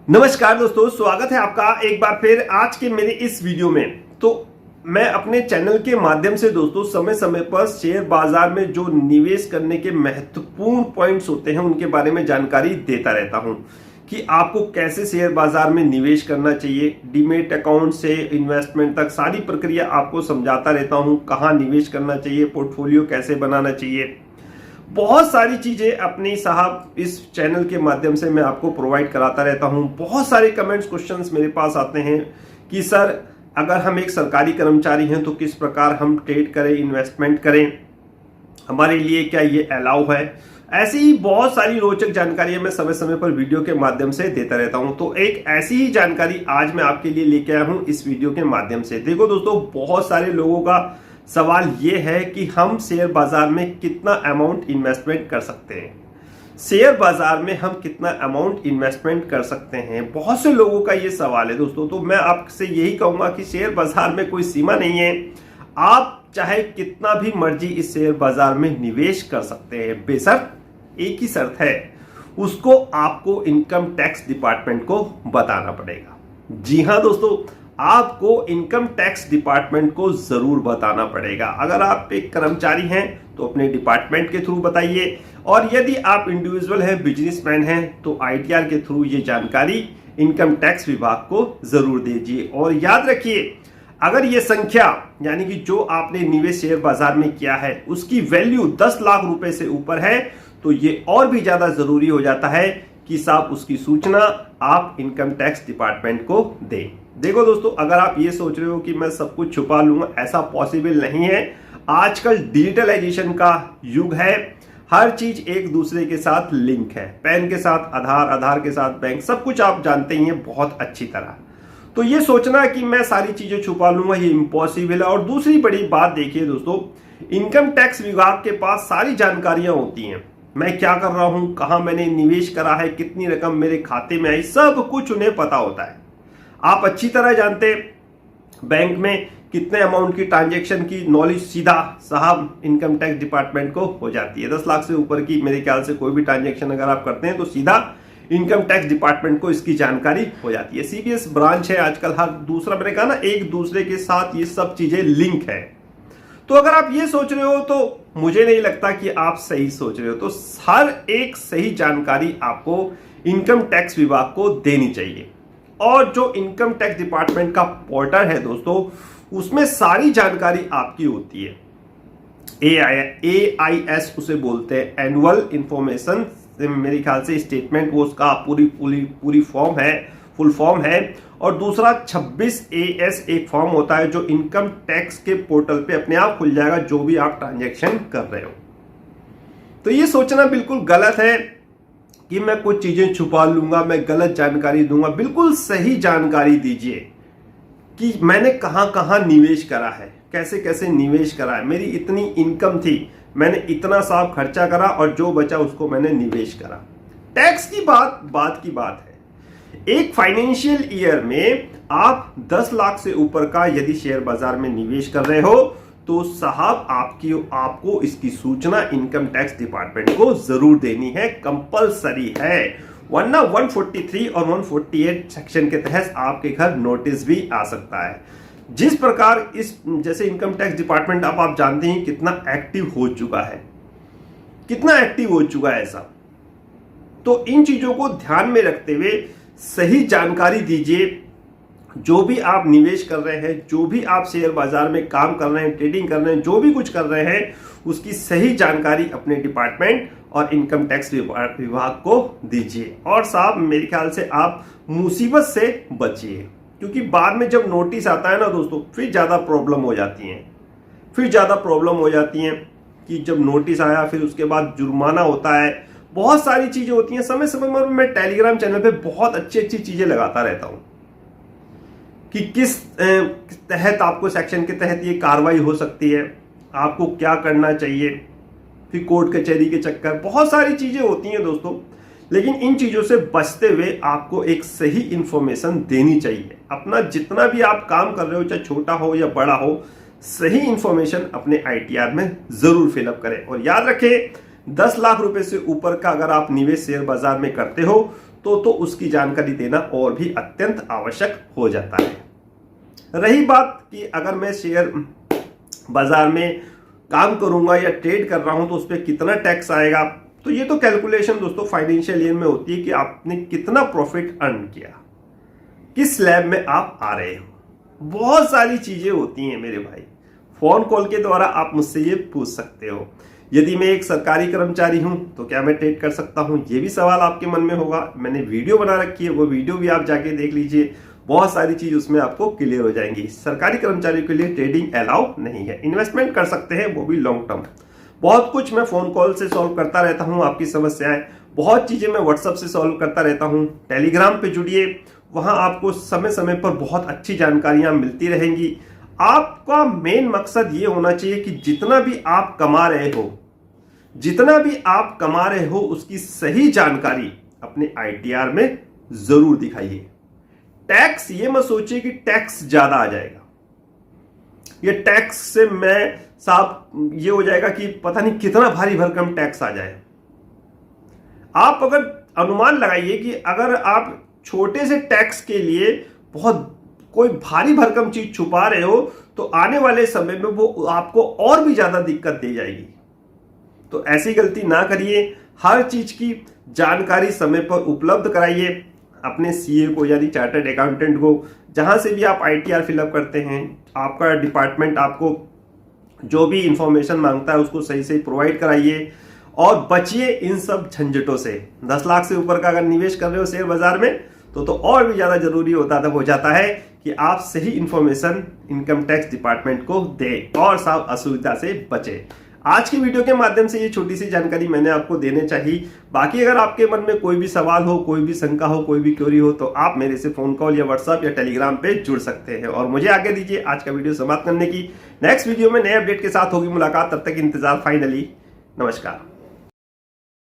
नमस्कार दोस्तों, स्वागत है आपका एक बार फिर आज के मेरे इस वीडियो में। तो मैं अपने चैनल के माध्यम से दोस्तों समय समय पर शेयर बाजार में जो निवेश करने के महत्वपूर्ण पॉइंट्स होते हैं उनके बारे में जानकारी देता रहता हूं कि आपको कैसे शेयर बाजार में निवेश करना चाहिए। डीमेट अकाउंट से इन्वेस्टमेंट तक सारी प्रक्रिया आपको समझाता रहता हूं। कहां निवेश करना चाहिए, पोर्टफोलियो कैसे बनाना चाहिए, बहुत सारी चीजें अपनी साहब इस चैनल के माध्यम से मैं आपको प्रोवाइड कराता रहता हूं। बहुत सारे कमेंट्स क्वेश्चंस मेरे पास आते हैं कि सर अगर हम एक सरकारी कर्मचारी हैं तो किस प्रकार हम ट्रेड करें, इन्वेस्टमेंट करें, हमारे लिए क्या ये अलाउ है। ऐसी ही बहुत सारी रोचक जानकारियां मैं समय समय पर वीडियो के माध्यम से देता रहता हूं। तो एक ऐसी ही जानकारी आज मैं आपके लिए लेके आया हूं इस वीडियो के माध्यम से। देखो दोस्तों, बहुत सारे लोगों का सवाल यह है कि हम शेयर बाजार में कितना अमाउंट इन्वेस्टमेंट कर सकते हैं। शेयर बाजार में हम कितना अमाउंट इन्वेस्टमेंट कर सकते हैं, बहुत से लोगों का यह सवाल है दोस्तों। तो मैं आपसे यही कहूंगा कि शेयर बाजार में कोई सीमा नहीं है, आप चाहे कितना भी मर्जी इस शेयर बाजार में निवेश कर सकते हैं। बेशर्त एक ही शर्त है, उसको आपको इनकम टैक्स डिपार्टमेंट को बताना पड़ेगा। जी हां दोस्तों, आपको इनकम टैक्स डिपार्टमेंट को जरूर बताना पड़ेगा। अगर आप एक कर्मचारी हैं तो अपने डिपार्टमेंट के थ्रू बताइए, और यदि आप इंडिविजुअल हैं, बिजनेसमैन हैं, तो आईटीआर के थ्रू ये जानकारी इनकम टैक्स विभाग को जरूर दीजिए। और याद रखिए, अगर ये संख्या यानी कि जो आपने निवेश शेयर बाजार में किया है उसकी वैल्यू 10 लाख रुपए से ऊपर है तो ये और भी ज्यादा जरूरी हो जाता है कि साहब उसकी सूचना आप इनकम टैक्स डिपार्टमेंट को दें। देखो दोस्तों, अगर आप ये सोच रहे हो कि मैं सब कुछ छुपा लूंगा, ऐसा पॉसिबल नहीं है। आजकल डिजिटलाइजेशन का युग है, हर चीज एक दूसरे के साथ लिंक है। पैन के साथ आधार, आधार के साथ बैंक, सब कुछ आप जानते ही हैं बहुत अच्छी तरह। तो ये सोचना कि मैं सारी चीजें छुपा लूंगा, ये इम्पॉसिबल है। और दूसरी बड़ी बात देखिए दोस्तों, इनकम टैक्स विभाग के पास सारी जानकारियां होती हैं। मैं क्या कर रहा हूं, कहां मैंने निवेश करा है, कितनी रकम मेरे खाते में आई, सब कुछ उन्हें पता होता है। आप अच्छी तरह जानते बैंक में कितने अमाउंट की ट्रांजैक्शन की नॉलेज सीधा साहब इनकम टैक्स डिपार्टमेंट को हो जाती है। 10 लाख से ऊपर की मेरे ख्याल से कोई भी ट्रांजैक्शन अगर आप करते हैं तो सीधा इनकम टैक्स डिपार्टमेंट को इसकी जानकारी हो जाती है। सीबीएस ब्रांच है आजकल, हर दूसरा, मैंने कहा ना, एक दूसरे के साथ ये सब चीजें लिंक है। तो अगर आप ये सोच रहे हो तो मुझे नहीं लगता कि आप सही सोच रहे हो। तो हर एक सही जानकारी आपको इनकम टैक्स विभाग को देनी चाहिए। और जो इनकम टैक्स डिपार्टमेंट का पोर्टल है दोस्तों, उसमें सारी जानकारी आपकी होती है। AIS उसे बोलते हैं, एनुअल इंफॉर्मेशन, मेरे ख्याल से स्टेटमेंट, वो उसका पूरी फॉर्म है, फुल फॉर्म है। और दूसरा 26AS एक फॉर्म होता है जो इनकम टैक्स के पोर्टल पे अपने आप खुल जाएगा, जो भी आप ट्रांजैक्शन कर रहे हो। तो ये सोचना बिल्कुल गलत है कि मैं कुछ चीजें छुपा लूंगा, मैं गलत जानकारी दूंगा। बिल्कुल सही जानकारी दीजिए कि मैंने कहां कहां निवेश करा है, कैसे कैसे निवेश करा है, मेरी इतनी इनकम थी, मैंने इतना साहब खर्चा करा और जो बचा उसको मैंने निवेश करा। टैक्स की बात की बात है। एक फाइनेंशियल ईयर में आप 10 लाख से ऊपर का यदि शेयर बाजार में निवेश कर रहे हो तो साहब आपको इसकी सूचना इनकम टैक्स डिपार्टमेंट को जरूर देनी है, कंपलसरी है। वरना 143 और 148 सेक्शन के तहत आपके घर नोटिस भी आ सकता है। जिस प्रकार इस जैसे इनकम टैक्स डिपार्टमेंट आप जानते हैं कितना एक्टिव हो चुका है, कितना एक्टिव हो चुका है ऐसा। तो इन चीजों को ध्यान में रखते हुए सही जानकारी दीजिए। जो भी आप निवेश कर रहे हैं, जो भी आप शेयर बाजार में काम कर रहे हैं, ट्रेडिंग कर रहे हैं, जो भी कुछ कर रहे हैं, उसकी सही जानकारी अपने डिपार्टमेंट और इनकम टैक्स विभाग को दीजिए। और साहब मेरे ख्याल से आप मुसीबत से बचिए, क्योंकि बाद में जब नोटिस आता है ना दोस्तों, फिर ज्यादा प्रॉब्लम हो जाती है। कि जब नोटिस आया फिर उसके बाद जुर्माना होता है, बहुत सारी चीजें होती हैं। समय समय पर मैं टेलीग्राम चैनल पे बहुत अच्छी चीजें लगाता रहता हूं कि किस तहत आपको सेक्शन के तहत ये कार्रवाई हो सकती है, आपको क्या करना चाहिए, फिर कोर्ट कचहरी के चक्कर, बहुत सारी चीजें होती हैं दोस्तों। लेकिन इन चीजों से बचते हुए आपको एक सही इंफॉर्मेशन देनी चाहिए। अपना जितना भी आप काम कर रहे हो, चाहे छोटा हो या बड़ा हो, सही इंफॉर्मेशन अपने आईटीआर में जरूर फिलअप करें। और याद रखें, 10 लाख रुपए से ऊपर का अगर आप निवेश शेयर बाजार में करते हो तो उसकी जानकारी देना और भी अत्यंत आवश्यक हो जाता है। रही बात कि अगर मैं शेयर बाजार में काम करूंगा या ट्रेड कर रहा हूं तो उस पर कितना टैक्स आएगा, तो ये तो कैलकुलेशन दोस्तों फाइनेंशियल ईयर में होती है कि आपने कितना प्रॉफिट अर्न किया, किस स्लैब में आप आ रहे हो, बहुत सारी चीजें होती हैं मेरे भाई। फोन कॉल के द्वारा आप मुझसे ये पूछ सकते हो। यदि मैं एक सरकारी कर्मचारी हूं तो क्या मैं ट्रेड कर सकता हूं, ये भी सवाल आपके मन में होगा। मैंने वीडियो बना रखी है, वो वीडियो भी आप जाके देख लीजिए, बहुत सारी चीज उसमें आपको क्लियर हो जाएंगी। सरकारी कर्मचारियों के लिए ट्रेडिंग अलाउ नहीं है, इन्वेस्टमेंट कर सकते हैं, वो भी लॉन्ग टर्म। बहुत कुछ मैं फोन कॉल से सॉल्व करता रहता हूं, आपकी समस्याएं, बहुत चीजें मैं व्हाट्सएप से सॉल्व करता रहता हूं। टेलीग्राम पे जुड़िए, वहां आपको समय समय पर बहुत अच्छी जानकारियां मिलती रहेंगी। आपका मेन मकसद ये होना चाहिए कि जितना भी आप कमा रहे हो उसकी सही जानकारी अपने ITR में जरूर दिखाइए। टैक्स ये मत सोचिए कि टैक्स ज्यादा आ जाएगा, ये टैक्स से मैं साहब ये हो जाएगा कि पता नहीं कितना भारी भरकम टैक्स आ जाए। आप अगर अनुमान लगाइए कि अगर आप छोटे से टैक्स के लिए बहुत कोई भारी भरकम चीज छुपा रहे हो तो आने वाले समय में वो आपको और भी ज्यादा दिक्कत दे जाएगी। तो ऐसी गलती ना करिए, हर चीज की जानकारी समय पर उपलब्ध कराइए अपने CA को यानी चार्टर्ड अकाउंटेंट को। जहां से भी आप ITR फिलअप करते हैं, आपका डिपार्टमेंट आपको जो भी इंफॉर्मेशन मांगता है उसको सही से प्रोवाइड कराइए और बचिए इन सब झंझटों से। 10 लाख से ऊपर का अगर निवेश कर रहे हो शेयर बाजार में तो और भी ज्यादा जरूरी हो जाता है कि आप सही इंफॉर्मेशन इनकम टैक्स डिपार्टमेंट को दें और सब असुविधा से बचे। आज की वीडियो के माध्यम से ये छोटी सी जानकारी मैंने आपको देने चाहिए। बाकी अगर आपके मन में कोई भी सवाल हो, कोई भी शंका हो, कोई भी क्वेरी हो तो आप मेरे से फोन कॉल या व्हाट्सएप या टेलीग्राम पे जुड़ सकते हैं। और मुझे आगे दीजिए आज का वीडियो समाप्त करने की। नेक्स्ट वीडियो में नए अपडेट के साथ होगी मुलाकात, तब तक इंतजार। फाइनली नमस्कार।